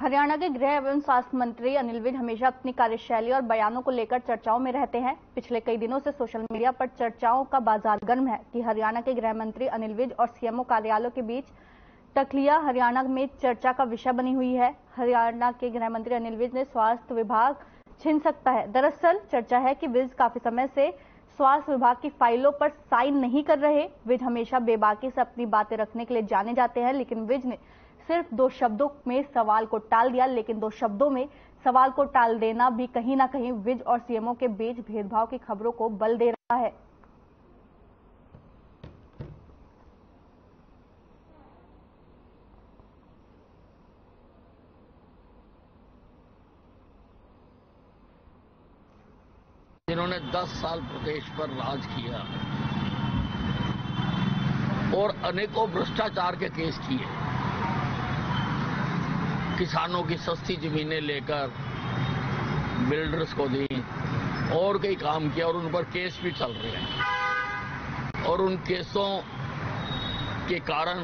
हरियाणा के गृह एवं स्वास्थ्य मंत्री अनिल विज हमेशा अपनी कार्यशैली और बयानों को लेकर चर्चाओं में रहते हैं। पिछले कई दिनों से सोशल मीडिया पर चर्चाओं का बाजार गर्म है कि हरियाणा के गृह मंत्री अनिल विज और सीएमओ कार्यालयों के बीच टकलियां हरियाणा में चर्चा का विषय बनी हुई है। हरियाणा के गृह मंत्री अनिल विज ने स्वास्थ्य विभाग छीन सकता है। दरअसल चर्चा है कि विज काफी समय से स्वास्थ्य विभाग की फाइलों पर साइन नहीं कर रहे। विज हमेशा बेबाकी से अपनी बातें रखने के लिए जाने जाते हैं, लेकिन विज ने सिर्फ 2 शब्दों में सवाल को टाल दिया। लेकिन 2 शब्दों में सवाल को टाल देना भी कहीं ना कहीं विज और सीएमओ के बीच भेदभाव की खबरों को बल दे रहा है। इन्होंने 10 साल प्रदेश पर राज किया और अनेकों भ्रष्टाचार के केस किए। किसानों की सस्ती जमीनें लेकर बिल्डर्स को दी और कई काम किया और उन पर केस भी चल रहे हैं और उन केसों के कारण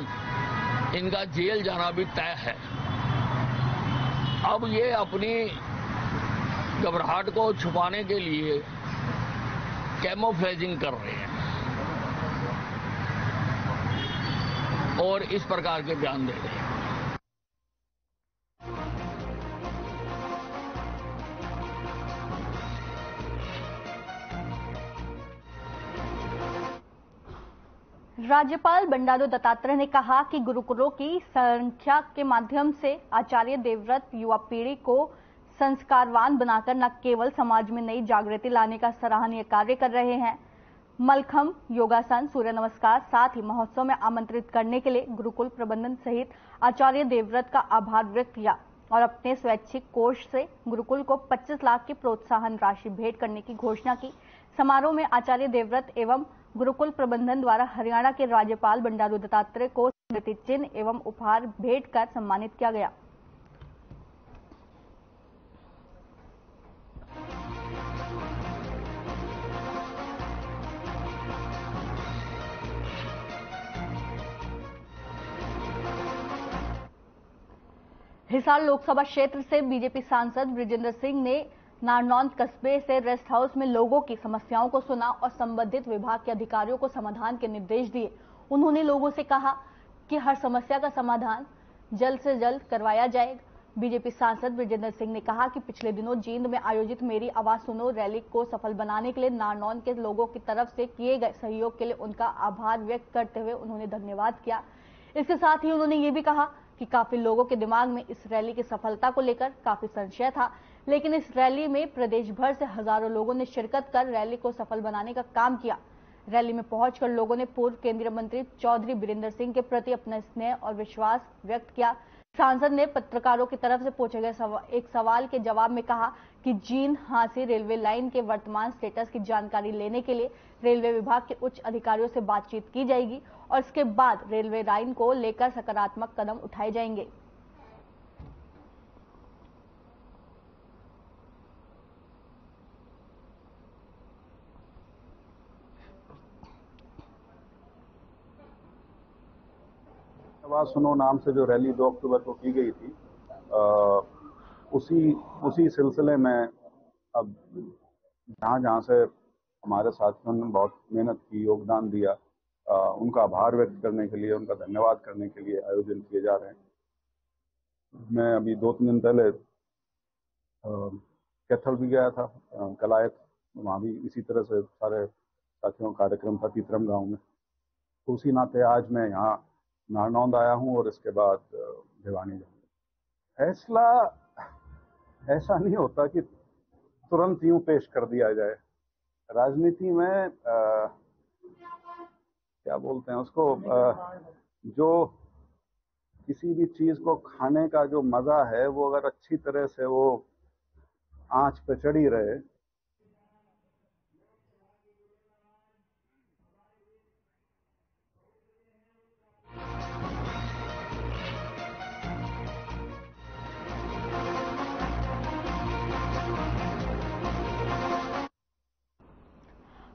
इनका जेल जाना भी तय है। अब ये अपनी घबराहट को छुपाने के लिए कैमोफ्लेजिंग कर रहे हैं और इस प्रकार के बयान दे रहे हैं। राज्यपाल बंडारू दत्तात्रेय ने कहा कि गुरुकुलों की संख्या के माध्यम से आचार्य देवव्रत युवा पीढ़ी को संस्कारवान बनाकर न केवल समाज में नई जागृति लाने का सराहनीय कार्य कर रहे हैं। मलखंब, योगासन, सूर्य नमस्कार, साथ ही महोत्सव में आमंत्रित करने के लिए गुरुकुल प्रबंधन सहित आचार्य देवव्रत का आभार व्यक्त किया और अपने स्वैच्छिक कोष से गुरुकुल को 25 लाख की प्रोत्साहन राशि भेंट करने की घोषणा की। समारोह में आचार्य देवव्रत एवं गुरुकुल प्रबंधन द्वारा हरियाणा के राज्यपाल बंडारू दत्तात्रेय को स्मृति चिन्ह एवं उपहार भेंट कर सम्मानित किया गया। हिसार लोकसभा क्षेत्र से बीजेपी सांसद बृजेंद्र सिंह ने नारनौंद कस्बे से रेस्ट हाउस में लोगों की समस्याओं को सुना और संबंधित विभाग के अधिकारियों को समाधान के निर्देश दिए। उन्होंने लोगों से कहा कि हर समस्या का समाधान जल्द से जल्द करवाया जाएगा। बीजेपी सांसद बृजेंद्र सिंह ने कहा कि पिछले दिनों जींद में आयोजित मेरी आवाज सुनो रैली को सफल बनाने के लिए नारनौंद के लोगों की तरफ से किए गए सहयोग के लिए उनका आभार व्यक्त करते हुए उन्होंने धन्यवाद किया। इसके साथ ही उन्होंने ये भी कहा कि काफी लोगों के दिमाग में इस रैली की सफलता को लेकर काफी संशय था, लेकिन इस रैली में प्रदेश भर से हजारों लोगों ने शिरकत कर रैली को सफल बनाने का काम किया। रैली में पहुंचकर लोगों ने पूर्व केंद्रीय मंत्री चौधरी बीरेंद्र सिंह के प्रति अपना स्नेह और विश्वास व्यक्त किया। सांसद ने पत्रकारों की तरफ से पूछे गए एक सवाल के जवाब में कहा कि जींद हांसी रेलवे लाइन के वर्तमान स्टेटस की जानकारी लेने के लिए रेलवे विभाग के उच्च अधिकारियों से बातचीत की जाएगी और इसके बाद रेलवे लाइन को लेकर सकारात्मक कदम उठाए जाएंगे। आवाज सुनो नाम से जो रैली 2 अक्टूबर को की गई थी, उसी सिलसिले में अब जहां से हमारे साथियों ने बहुत मेहनत की, योगदान दिया, उनका आभार व्यक्त करने के लिए, उनका धन्यवाद करने के लिए आयोजन किए जा रहे हैं। मैं अभी 2-3 दिन पहले कैथल भी गया था, कलायत, वहाँ भी इसी तरह से सारे साथियों का कार्यक्रम था तीतरम गांव में। तो उसी नाते आज मैं यहाँ नारनौंद आया हूँ और इसके बाद भिवानी जाऊंगा। फैसला ऐसा नहीं होता कि तुरंत यूं पेश कर दिया जाए। राजनीति में क्या बोलते हैं उसको, जो किसी भी चीज को खाने का जो मजा है वो अगर अच्छी तरह से वो आंच पे चढ़ी रहे,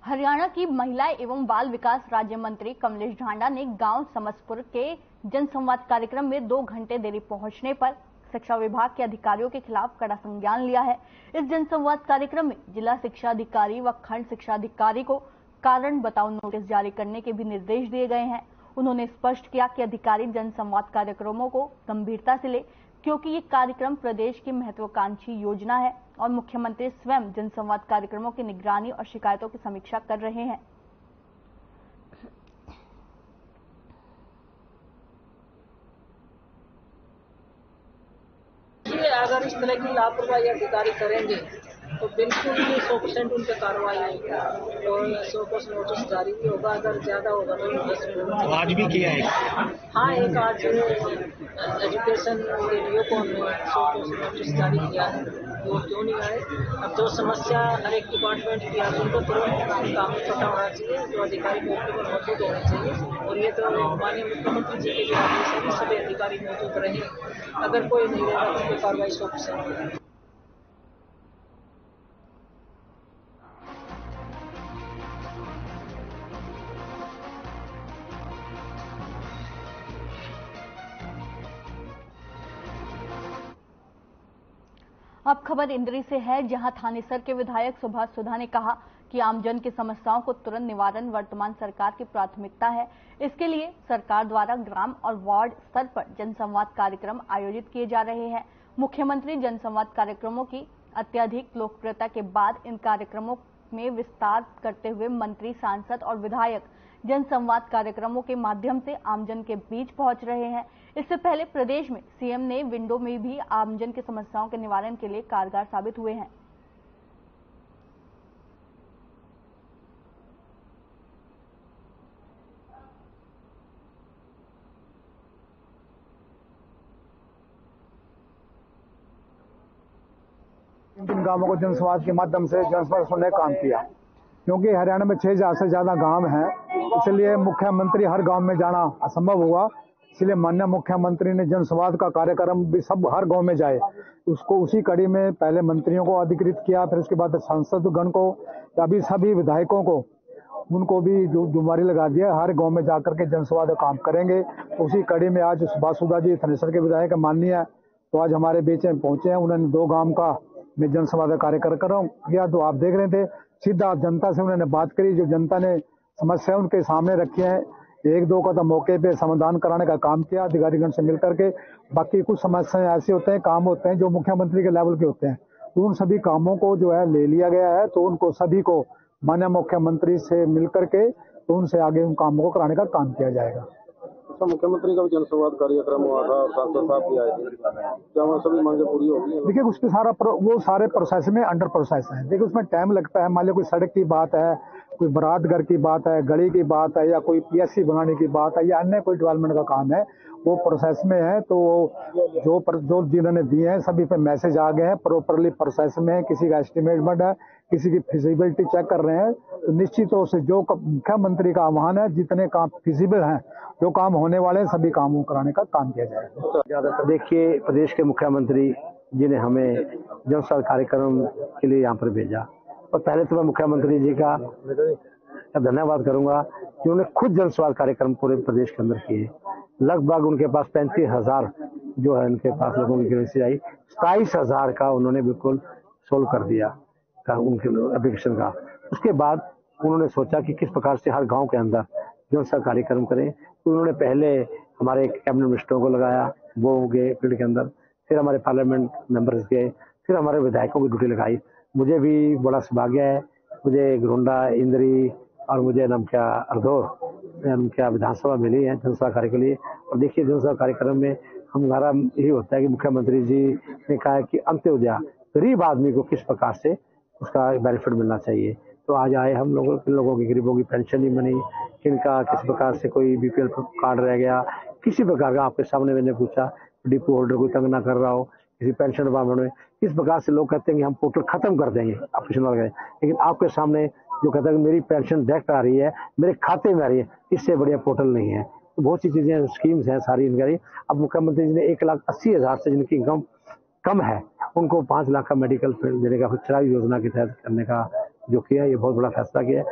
हरियाणा की महिला एवं बाल विकास राज्य मंत्री कमलेश ढांडा ने गांव समसपुर के जनसंवाद कार्यक्रम में 2 घंटे देरी पहुंचने पर शिक्षा विभाग के अधिकारियों के खिलाफ कड़ा संज्ञान लिया है। इस जनसंवाद कार्यक्रम में जिला शिक्षा अधिकारी व खंड शिक्षा अधिकारी को कारण बताओ नोटिस जारी करने के भी निर्देश दिए गए हैं। उन्होंने स्पष्ट किया कि अधिकारी जनसंवाद कार्यक्रमों को गंभीरता से ले, क्योंकि ये कार्यक्रम प्रदेश की महत्वाकांक्षी योजना है और मुख्यमंत्री स्वयं जनसंवाद कार्यक्रमों की निगरानी और शिकायतों की समीक्षा कर रहे हैं। अगर इस तरह की लापरवाही अधिकारी करेंगे तो बिल्कुल 100% उन पर कार्रवाई होगी और 100% नोटिस जारी भी होगा। अगर ज्यादा होगा तो आज भी किया है। हाँ, एक आज एजुकेशन के लिए को हमने 100% नोटिस जारी किया है। वो क्यों नहीं आए? अब जो समस्या हर एक डिपार्टमेंट की है उनको तुरंत काम पता होना चाहिए, जो अधिकारी मौके पर मौजूद होने चाहिए। और ये तो माननीय मुख्यमंत्री जी के भी आदेश है कि सभी अधिकारी मौजूद रहे। अगर कोई नहीं रहेगा तो उन पर कार्रवाई 100%। अब खबर इंद्री से है, जहां थानेसर के विधायक सुभाष सुधा ने कहा कि आमजन की समस्याओं को तुरंत निवारण वर्तमान सरकार की प्राथमिकता है। इसके लिए सरकार द्वारा ग्राम और वार्ड स्तर पर जनसंवाद कार्यक्रम आयोजित किए जा रहे हैं। मुख्यमंत्री जनसंवाद कार्यक्रमों की अत्यधिक लोकप्रियता के बाद इन कार्यक्रमों में विस्तार करते हुए मंत्री, सांसद और विधायक जनसंवाद कार्यक्रमों के माध्यम से आमजन के बीच पहुंच रहे हैं। इससे पहले प्रदेश में सीएम ने विंडो में भी आमजन की समस्याओं के निवारण के लिए कारगर साबित हुए हैं। इन गांवों को जनसंवाद के माध्यम से जनसंवाद सुनने का काम किया, क्योंकि हरियाणा में 6000 से ज्यादा गांव हैं, इसलिए मुख्यमंत्री हर गांव में जाना असंभव हुआ। इसलिए माननीय मुख्यमंत्री ने जनसंवाद का कार्यक्रम भी सब हर गांव में जाए। उसको उसी कड़ी में पहले मंत्रियों को अधिकृत किया, फिर उसके बाद सांसदगण को, अभी सभी विधायकों को, उनको भी जुम्मेवारी लगा दिया, हर गांव में जाकर के जनसंवाद का काम करेंगे। उसी कड़ी में आज सुभाष सुधा जी थानेसर के विधायक माननीय तो आज हमारे बीच में पहुंचे हैं। उन्होंने 2 गांव का मैं जनसंवाद कार्यक्रम किया, तो आप देख रहे थे सीधा जनता से उन्होंने बात करी। जो जनता ने समस्या उनके सामने रखी है, 1-2 का तो मौके पे समाधान कराने का काम किया अधिकारीगण से मिलकर के। बाकी कुछ समस्याएं ऐसे होते हैं, काम होते हैं जो मुख्यमंत्री के लेवल के होते हैं, तो उन सभी कामों को जो है ले लिया गया है। तो उनको सभी को माननीय मुख्यमंत्री से मिलकर के तो उनसे आगे उन कामों को कराने का काम किया जाएगा। तो मुख्यमंत्री का जनसंवाद कार्यक्रम हुआ था, सांसद साहब भी आए थे, क्या वहाँ सभी मांगे पूरी होगी? देखिए, उसके वो सारे प्रोसेस में अंडर प्रोसेस है। देखिए, उसमें टाइम लगता है। मान लीजिए कोई सड़क की बात है, कोई बारात घर की बात है, गली की बात है, या कोई पीएससी बनाने की बात है, या अन्य कोई डेवलपमेंट का काम है, वो प्रोसेस में है। तो जो जिन्होंने दिए हैं सभी पे मैसेज आ गए हैं, प्रॉपरली प्रोसेस में है। किसी का एस्टिमेट है, किसी की फिजिबिलिटी चेक कर रहे हैं। तो निश्चित तौर से जो मुख्यमंत्री का आह्वान है, जितने काम फिजिबल हैं, जो काम होने वाले हैं, सभी कामों कराने का काम किया जाएगा। देखिए, प्रदेश के मुख्यमंत्री जी ने हमें जनसंवाद कार्यक्रम के लिए यहाँ पर भेजा, और पहले तो मैं मुख्यमंत्री जी का धन्यवाद करूंगा कि उन्होंने खुद जनसंवाद कार्यक्रम पूरे प्रदेश के अंदर किए। लगभग उनके पास 35,000 जो है उनके पास लोगों की गिनती आई, 27,000 का उन्होंने बिल्कुल सोल्व कर दिया उनके एप्लीकेशन का। उसके बाद उन्होंने सोचा कि किस प्रकार से हर गांव के अंदर जनसंवाद कार्यक्रम करें। तो उन्होंने पहले हमारे कैबिनेट मिनिस्टरों को लगाया, वो गए फील्ड के अंदर, फिर हमारे पार्लियामेंट मेंबर्स गए, फिर हमारे विधायकों की ड्यूटी लगाई। मुझे भी बड़ा सौभाग्य है, मुझे घुंडा, इंद्री और मुझे क्या विधानसभा मिली है जनसंवाद कार्य के लिए। और देखिए, जनसंवाद कार्यक्रम में हमारा यही होता है कि मुख्यमंत्री जी ने कहा कि अंत्योदय गरीब आदमी को किस प्रकार से उसका बेनिफिट मिलना चाहिए। तो आज आए हम लोगों की गरीबों की पेंशन नहीं बनी, किनका किसी प्रकार से कोई बीपीएल कार्ड रह गया, किसी प्रकार का आपके सामने मैंने पूछा, डिपो होल्डर कोई तंग ना कर रहा हो, किसी पेंशन डिपार्टमेंट में किस प्रकार से लोग कहते हैं कि हम पोर्टल खत्म कर देंगे, ऑपरेशन गए, लेकिन आपके सामने जो कहता है कि मेरी पेंशन डायरेक्ट आ रही है, मेरे खाते में आ रही है, इससे बढ़िया पोर्टल नहीं है। तो बहुत सी चीजें, स्कीम्स हैं सारी इनकी। अब मुख्यमंत्री जी ने 1,80,000 से जिनकी इनकम कम है उनको 5 लाख का मेडिकल फील्ड देने का, चिराग योजना के तहत करने का जो किया, ये बहुत बड़ा फैसला किया है।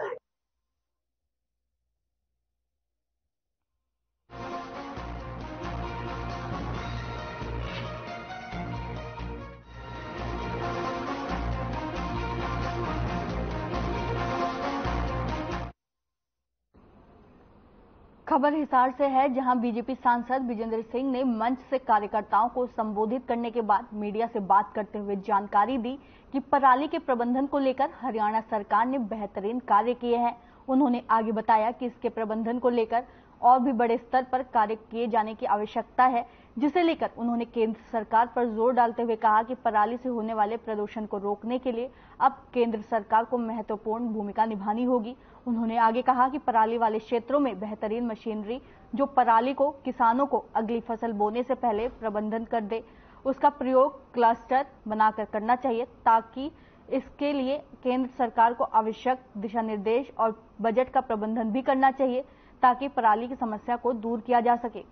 खबर हिसार से है, जहां बीजेपी सांसद ब्रिजेंद्र सिंह ने मंच से कार्यकर्ताओं को संबोधित करने के बाद मीडिया से बात करते हुए जानकारी दी कि पराली के प्रबंधन को लेकर हरियाणा सरकार ने बेहतरीन कार्य किए हैं। उन्होंने आगे बताया कि इसके प्रबंधन को लेकर और भी बड़े स्तर पर कार्य किए जाने की आवश्यकता है, जिसे लेकर उन्होंने केंद्र सरकार पर जोर डालते हुए कहा कि पराली से होने वाले प्रदूषण को रोकने के लिए अब केंद्र सरकार को महत्वपूर्ण भूमिका निभानी होगी। उन्होंने आगे कहा कि पराली वाले क्षेत्रों में बेहतरीन मशीनरी जो पराली को किसानों को अगली फसल बोने से पहले प्रबंधन कर दे, उसका प्रयोग क्लस्टर बनाकर करना चाहिए, ताकि इसके लिए केंद्र सरकार को आवश्यक दिशा निर्देश और बजट का प्रबंधन भी करना चाहिए, ताकि पराली की समस्या को दूर किया जा सके।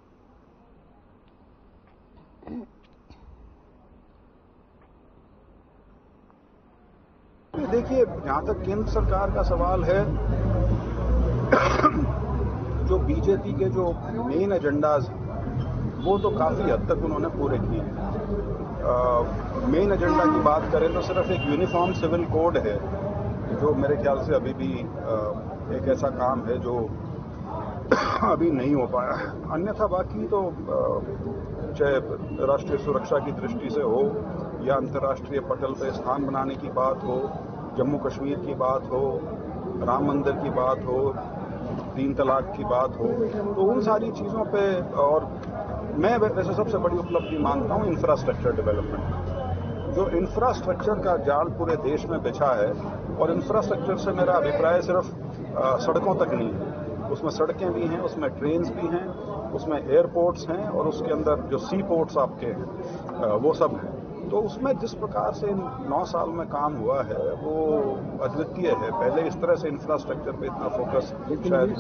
देखिए, जहां तक केंद्र सरकार का सवाल है, जो बीजेपी के जो मेन एजेंडाज वो तो काफी हद तक उन्होंने पूरे किए हैं। मेन एजेंडा की बात करें तो सिर्फ एक यूनिफॉर्म सिविल कोड है, जो मेरे ख्याल से अभी भी एक ऐसा काम है जो अभी नहीं हो पाया है। अन्यथा बाकी तो चाहे राष्ट्रीय सुरक्षा की दृष्टि से हो या अंतर्राष्ट्रीय पटल पर स्थान बनाने की बात हो, जम्मू कश्मीर की बात हो, राम मंदिर की बात हो, 3 तलाक की बात हो, तो उन सारी चीज़ों पे, और मैं वैसे सबसे बड़ी उपलब्धि मानता हूँ इंफ्रास्ट्रक्चर डेवलपमेंट। जो इंफ्रास्ट्रक्चर का जाल पूरे देश में बिछा है, और इंफ्रास्ट्रक्चर से मेरा अभिप्राय सिर्फ सड़कों तक नहीं है, उसमें सड़कें भी हैं, उसमें ट्रेन्स भी हैं, उसमें एयरपोर्ट्स हैं, और उसके अंदर जो सी पोर्ट्स आपके हैं वो सब हैं। तो उसमें जिस प्रकार से 9 साल में काम हुआ है वो अद्वितीय है। पहले इस तरह से इंफ्रास्ट्रक्चर पे इतना फोकस शायद